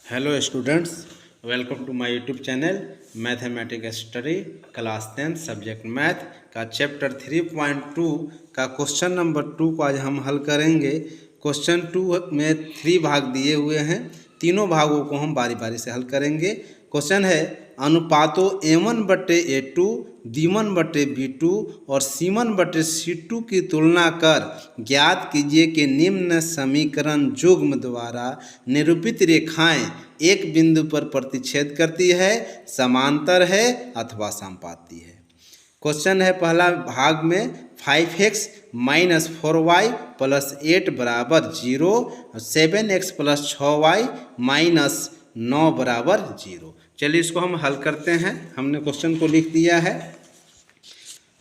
Hello students, welcome to my YouTube channel mathematics study class 10 subject math का chapter 3.2 का question number 2 को आज हम हल करेंगे। क्वेश्चन 2 में 3 भाग दिए हुए हैं, तीनों भागों को हम बारी बारी से हल करेंगे। क्वेश्चन है अनुपातों A1/A2, B1/B2 और C1/C2 की तुलना कर ज्ञात कीजिए कि निम्न समीकरण युग्म द्वारा निरूपित रेखाएं एक बिंदु पर प्रतिच्छेद करती है, समांतर है अथवा समपाती है। क्वेश्चन है पहला भाग में 5x - 4y + 8 = 0, 7x + 6y - 9 = 0। चलिए इसको हम हल करते हैं। हमने क्वेश्चन को लिख दिया है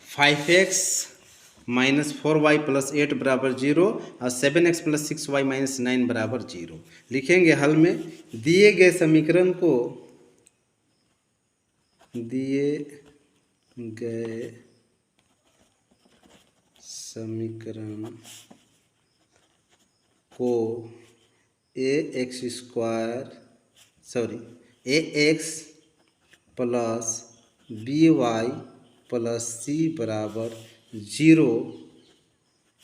5x - 4y + 8 = 0 और 7x + 6y - 9 = 0। लिखेंगे हल में दिए गए समीकरण को ax + by + c = 0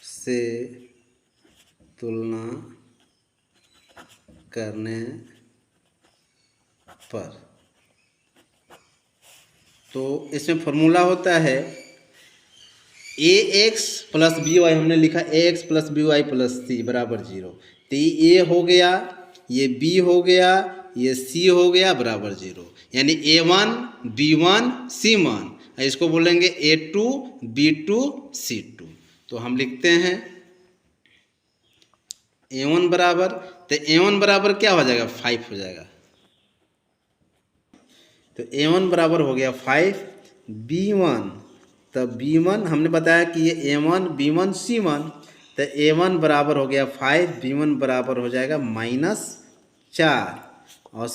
से तुलना करने पर, तो इसमें फॉर्मूला होता है ax + by, हमने लिखा ax + by + c = 0। तो ये a हो गया, ये b हो गया, ये c हो गया बराबर 0, यानी a1 b1 c1, इसको बोलेंगे a2 b2 c2। तो हम लिखते हैं a1 बराबर, तो a1 बराबर क्या हो जाएगा 5 हो जाएगा। तो a1 बराबर हो गया 5, b1, तो b1 हमने बताया कि ये a1 b1 c1, तो a1 बराबर हो गया 5, b1 बराबर हो जाएगा -4 और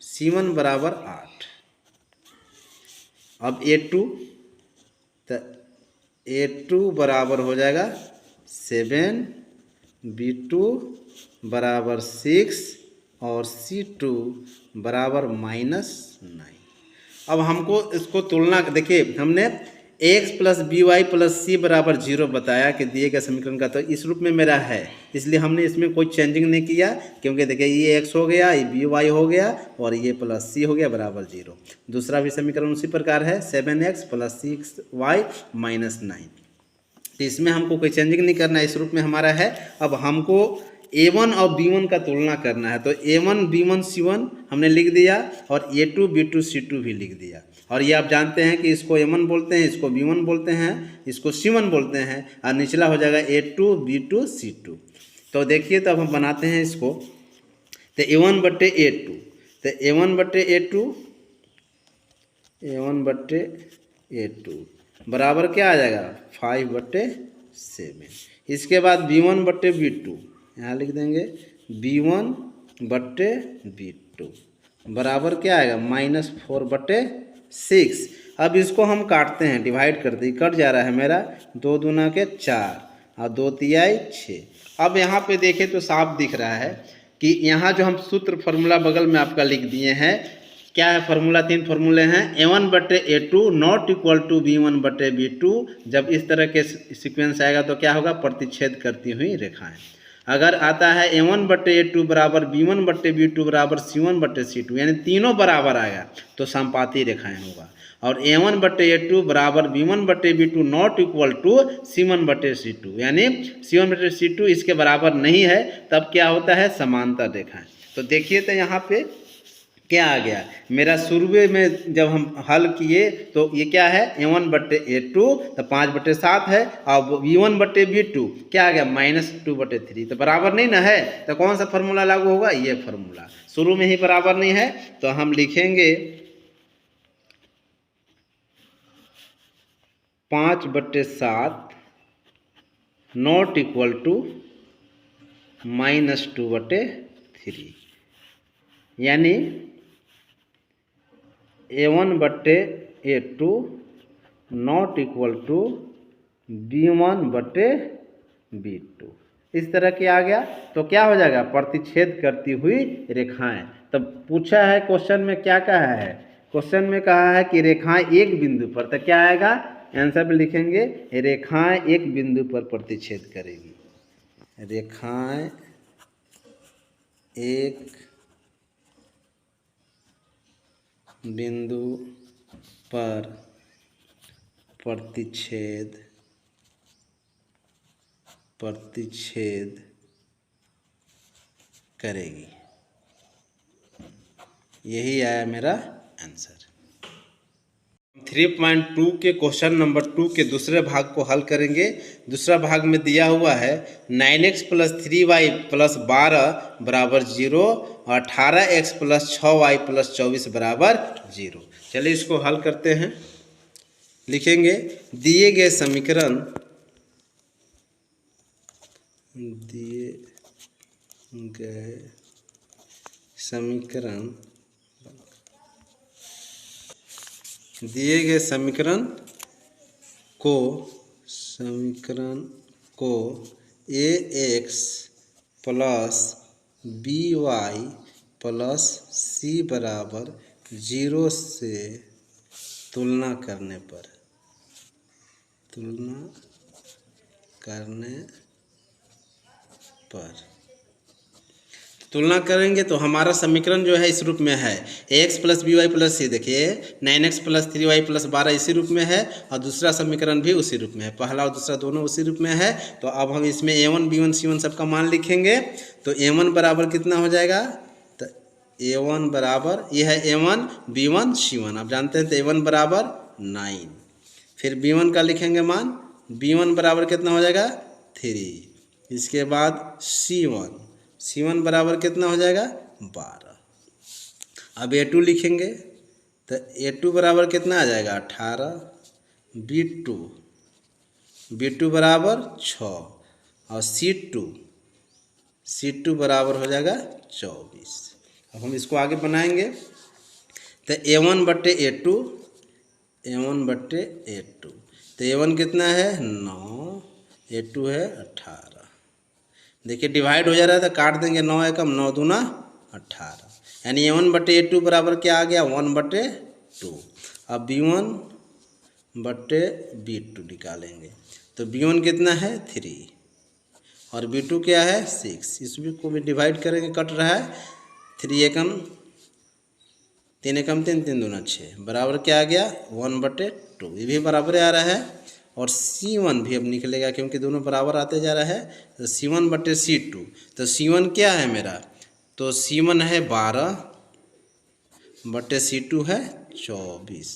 c1 बराबर 8। अब a2, तो a2 बराबर हो जाएगा 7, b2 बराबर 6 और c2 बराबर -9। अब हमको इसको तुलना, देखिए हमने x + by + c = 0 बताया कि दिए गए समीकरण का, तो इस रूप में मेरा है, इसलिए हमने इसमें कोई चेंजिंग नहीं किया, क्योंकि देखिए ये x हो गया, ये by हो गया और ये +c हो गया बराबर 0। दूसरा भी समीकरण उसी प्रकार है 7x + 6y - 9। तो इसमें हमको कोई चेंजिंग नहीं करना है, इस रूप में हमारा है। अब हमको a1 और b1 का तुलना करना है, तो a1 b1 c1 हमने लिख दिया और a2 b2 c2 भी लिख दिया। और ये आप जानते हैं कि इसको a1 बोलते हैं, इसको b1 बोलते हैं, इसको c1 बोलते हैं, और निचला हो जाएगा a2 b2 c2। तो देखिए, तो अब हम बनाते हैं इसको, तो a1/a2, तो a1/a2 बराबर क्या आ जाएगा 5/7। इसके बाद b1/b2, यहाँ लिख देंगे b1/b2 बराबर क्या आएगा -4/6। अब इसको हम काटते हैं, डिवाइड करते हैं, कट जा रहा है मेरा, 2 दूना के 4 और 2 तिहाई 6। अब यहाँ पे देखें तो साफ दिख रहा है कि यहाँ जो हम सूत्र फार्मूला बगल में आपका लिख दिए हैं, क्या है फार्मूला, 3 फार्मूले हैं। a1/a2 ≠ b1/b2। जब इस तरह के सीक्वेंस आएगा तो क्या होगा, प्रतिच्छेद करती हुई रेखाएं। अगर आता है a1/a2 बराबर b1/b2 बराबर c1/c2, यानी तीनों बराबर आएगा तो समपाती रेखाएं होगा। और a1/a2 बराबर b1/b2 ≠ c1/c2, यानी c1/c2 इसके बराबर नहीं है, तब क्या होता है, समांतर रेखाएं। तो देखिए, तो यहाँ पे क्या आ गया मेरा, शुरू में जब हम हल किए तो ये क्या है a1/a2, तो 5/7 है, और b1/b2 क्या आ गया -2/3, तो बराबर नहीं ना है, तो कौन सा फार्मूला लागू होगा, ये फार्मूला। शुरू में ही बराबर नहीं है तो हम लिखेंगे 5/7 ≠ -2/3, यानी a1/a2 ≠ b1/b2। इस तरह की आ गया तो क्या हो जाएगा, प्रतिच्छेद करती हुई रेखाएं। तब पूछा है क्वेश्चन में क्या कहा है, क्वेश्चन में कहा है कि रेखाएं एक बिंदु पर, तो क्या आएगा, आंसर में लिखेंगे रेखाएं एक बिंदु पर प्रतिच्छेद करेगी। रेखाएं एक बिंदु पर प्रतिच्छेद करेगी। यही आया मेरा आंसर। 3.2 के क्वेश्चन नंबर 2 के दूसरे भाग को हल करेंगे। दूसरा भाग में दिया हुआ है 9x + 3y + 12 बराबर 0 और 18x + 6y + 24 बराबर 0। चलिए इसको हल करते हैं। लिखेंगे दिए गए समीकरण को ax + by + c बराबर 0 से तुलना करने पर तुलना करेंगे तो हमारा समीकरण जो है इस रूप में है ax + by + c। देखिए 9x + 3y + 12 इसी रूप में है और दूसरा समीकरण भी उसी रूप में है, पहला और दूसरा दोनों उसी रूप में है। तो अब हम इसमें a1 b1 c1 सबका मान लिखेंगे। तो a1 बराबर कितना हो जाएगा, तो a1 बराबर ये है a1 b1 c1 आप जानते हैं, तो a1 बराबर 9। फिर b1 का लिखेंगे मान, b1 बराबर कितना हो जाएगा 3। इसके बाद c1 बराबर कितना हो जाएगा 12। अब a2 लिखेंगे तो a2 बराबर कितना आ जाएगा 18। b2 बराबर 6 और c2 बराबर हो जाएगा 24। अब हम इसको आगे बनाएंगे तो a1 बट्टे a2 तो a1 कितना है 9, a2 है 18। देखिए डिवाइड हो जा रहा है तो काट देंगे, 9 एकम 9 दूना 18, यानी a1 बट्टे a2 बराबर क्या आ गया 1/2। अब b1 बट्टे b2 निकालेंगे तो b1 कितना है 3 और b2 क्या है 6। इसमें को भी डिवाइड करेंगे, कट रहा है 3 एकम 3 एकम 3 3 दूना 6 बराबर क्या आ गया 1/2। ये भी बराबर आ रहा है और c1 भी अब निकलेगा क्योंकि दोनों बराबर आते जा रहा है। तो c1 बटे c2, तो c1 क्या है मेरा, तो c1 है 12 बटे c2 है 24।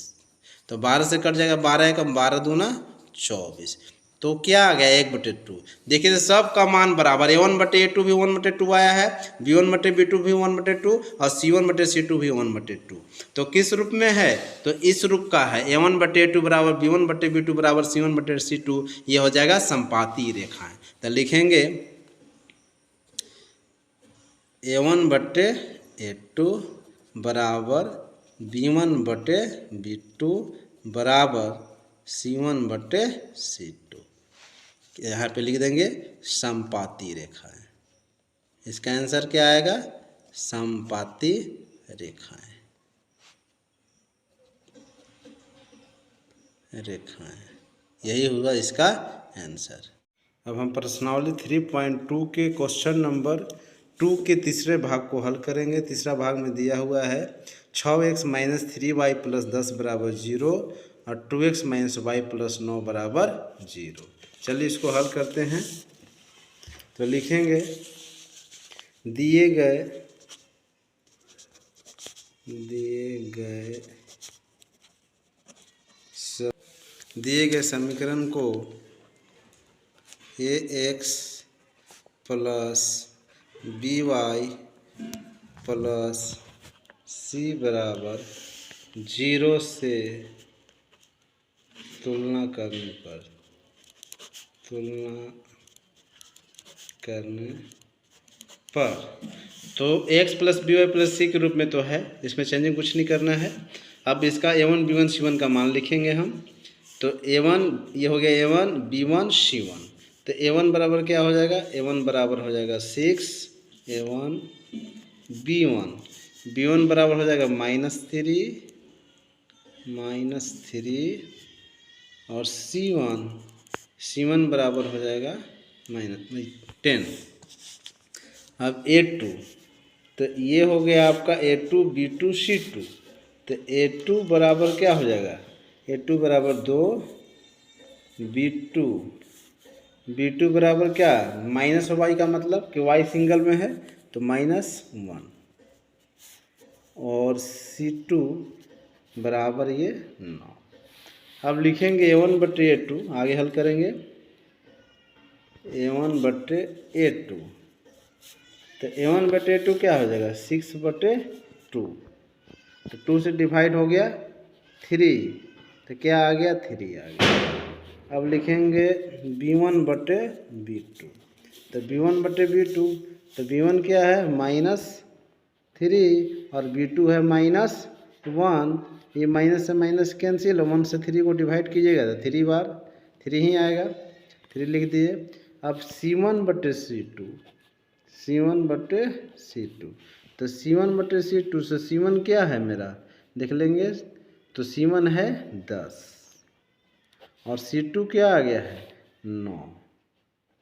तो 12 से कट जाएगा, 12 एकम 12 दूना 24, तो क्या आ गया 1/2। देखिए तो सब का मान बराबर, a1 बटे a2 भी 1/2 आया है, b1 बटे b2 भी 1/2 और c1 बटे c2 भी 1/2। तो किस रूप में है, तो इस रूप का है, a1 बटे a2 बराबर b1 बटे b2 बराबर c1 बटे c2। ये हो जाएगा संपाती रेखाएं। तो लिखेंगे a1 बटे a2 बराबर b1 बटे b2 बराबर c1 बटे c2। यहाँ पे लिख देंगे संपाती रेखाएं। इसका आंसर क्या आएगा, संपाती रेखाएं। यही होगा इसका आंसर। अब हम प्रश्नावली 3.2 के क्वेश्चन नंबर 2 के तीसरे भाग को हल करेंगे। तीसरा भाग में दिया हुआ है 6x - 3y + 10 बराबर 0 और 2x - y + 9 बराबर 0। चलिए इसको हल करते हैं। तो लिखेंगे दिए गए समीकरण को ax + by + c बराबर 0 से तुलना करने पर तो x + by + c के रूप में तो है, इसमें चेंजिंग कुछ नहीं करना है। अब इसका a1 b1 c1 का मान लिखेंगे हम। तो a1 ये हो गया a1 b1 c1, तो A1 बराबर क्या हो जाएगा, A1 बराबर हो जाएगा 6, A1 B1 बराबर हो जाएगा -3 और C1 बराबर हो जाएगा -10। अब A2, तो ये हो गया आपका A2 B2 C2। तो A2 बराबर क्या हो जाएगा, A2 बराबर 2, B2 बराबर क्या, माइनस वाई का मतलब कि वाई सिंगल में है तो -1 और C2 बराबर ये 9। अब लिखेंगे A1 बटे A2, आगे हल करेंगे A1 बटे A2। तो A1 बटे A2 क्या हो जाएगा 6 बटे 2, तो 2 से डिवाइड हो गया 3, तो क्या आ गया 3 आ गया। अब लिखेंगे B1 बटे B2। तो B1 बटे B2, तो B1 क्या है -3 और B2 है -1। ये माइनस से माइनस कैंसिल, 1 से 3 को डिवाइड कीजिएगा तो 3 बार 3 ही आएगा, 3 लिख दिए। अब C1 बटे C2, तो C1 बटे C2 से C1 क्या है मेरा देख लेंगे, तो C1 है 10 और C2 क्या आ गया है 9,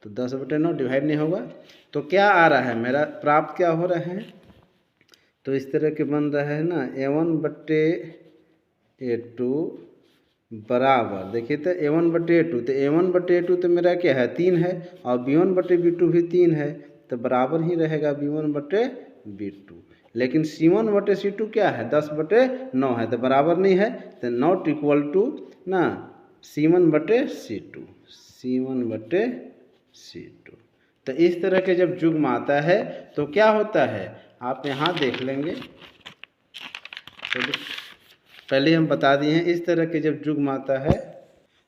तो 10 बटे 9 डिवाइड नहीं होगा। तो क्या आ रहा है मेरा, प्राप्त क्या हो रहे हैं, तो इस तरह के बन रहा है ना A1 बटे A2 बराबर, देखिए तो A1 बटे A2, तो A1 बटे A2 तो मेरा क्या है 3 है और B1 बटे B2 भी 3 है, तो बराबर ही रहेगा B1 बटे B2। लेकिन C1 बटे C2 क्या है 10 बटे 9 है, तो बराबर नहीं है, तो नॉट इक्वल टू ना C1 बटे C2। तो इस तरह के जब युग्म आता है तो क्या होता है आप यहाँ देख लेंगे। तो पहले हम बता दिए हैं, इस तरह के जब युग्म आता है,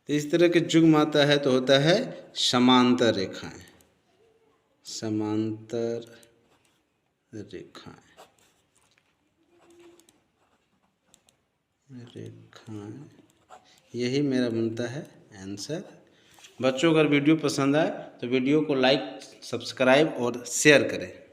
तो इस तरह के युग्म आता है तो होता है समांतर रेखाएं, यही मेरा बनता है आंसर। बच्चों अगर वीडियो पसंद आए तो वीडियो को लाइक, सब्सक्राइब और शेयर करें।